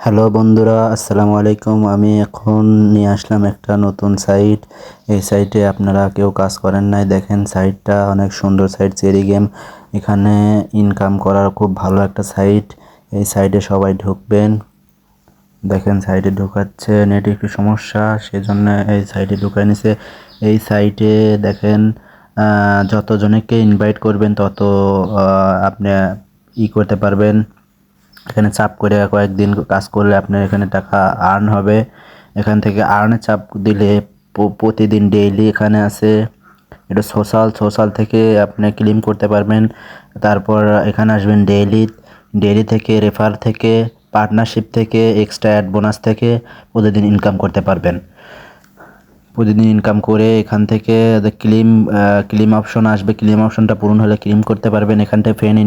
Hello বন্ধুরা, আসসালামু আলাইকুম। আমি এখন নিয়ে আসলাম একটা নতুন সাইট। এই সাইটে আপনারা কেউ কাজ করেন নাই, দেখেন সাইটটা অনেক সুন্দর সাইট, চেরি গেম। এখানে ইনকাম করার খুব ভালো একটা সাইট। এই সাইটে সবাই ঢুকবেন। দেখেন সাইটে ঢোকাচ্ছে, নেট একটু সমস্যা, সেজন্য এই সাইটে ঢুকাই নিছে। এই সাইটে দেখেন যতজনকে ইনভাইট করবেন তত আপনি করতে পারবেন। এখানে চাপ করে কয়েকদিন কাজ করলে আপনার এখানে টাকা আর্ন হবে। এখান থেকে আর্নের চাপ দিলে প্রতিদিন ডেইলি এখানে আছে, এটা সোশ্যাল থেকে আপনি ক্লেম করতে পারবেন। তারপর এখানে আসবেন ডেইলি, ডেইলি থেকে রেফার থেকে পার্টনারশিপ থেকে এক্সট্রা অ্যাড বোনাস থেকে প্রতিদিন ইনকাম করতে পারবেন। প্রতিদিন ইনকাম করে এখান থেকে ক্লেম অপশন আসবে, ক্লেম অপশনটা পূরণ হলে ক্লেম করতে পারবেন। এখান থেকে ফ্রেন্ড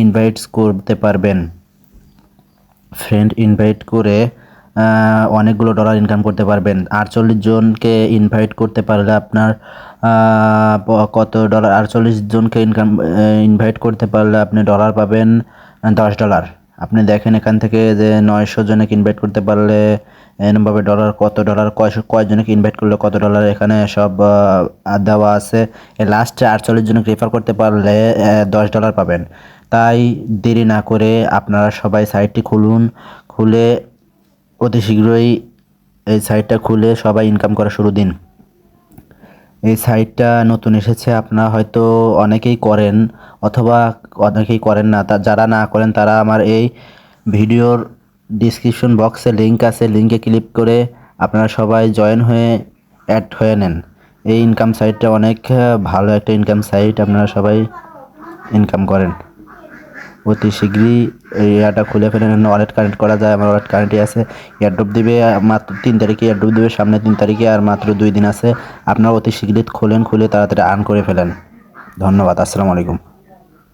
ইনভাইটস করতে পারবেন। ফ্রেন্ড ইনভাইট করে অনেকগুলো ডলার ইনকাম করতে পারবেন। 48 জনকে ইনভাইট করতে পারলে আপনার কত ডলার, 48 জনকে ইনভাইট করতে পারলে আপনি ডলার পাবেন $10। আপনি দেখেন এখান থেকে যে 900 জনকে ইনভাইট করতে পারলে এরমভাবে ডলার, কত ডলার, কয়জনকে ইনভাইট করলে কত ডলার, এখানে সব দেওয়া আছে। লাস্টে 48 জনকে রেফার করতে পারলে $10 পাবেন। তাই দেরি না করে আপনারা সবাই সাইটটি খুলুন, খুলে অতি শীঘ্রই এই সাইটটা খুলে সবাই ইনকাম করা শুরু দিন। এই সাইটটা নতুন এসেছে, আপনারা হয়তো অনেকেই করেন অথবা অনেকেই করেন না। যারা না করেন তারা আমার এই ভিডিওর ডিসক্রিপশন বক্সে লিঙ্ক আছে, লিঙ্কে ক্লিক করে আপনারা সবাই জয়েন হয়ে অ্যাড হয়ে নেন। এই ইনকাম সাইটটা অনেক ভালো একটা ইনকাম সাইট, আপনারা সবাই ইনকাম করেন। অতি শীঘ্রই এই ইয়াটা খুলে ফেলেন। ওয়ালেট কানেক্ট করা যায়, আমার ওয়ালেট কানেক্টই আছে। এয়ারড্রপ দিবে মাত্র 3 তারিখে, এয়ারড্রপ দিবে সামনে 3 তারিখে, আর মাত্র 2 দিন আছে। আপনারা অতি শীঘ্রই খুলে তাড়াতাড়ি আর্ন করে ফেলেন। ধন্যবাদ, আসসালামু আলাইকুম।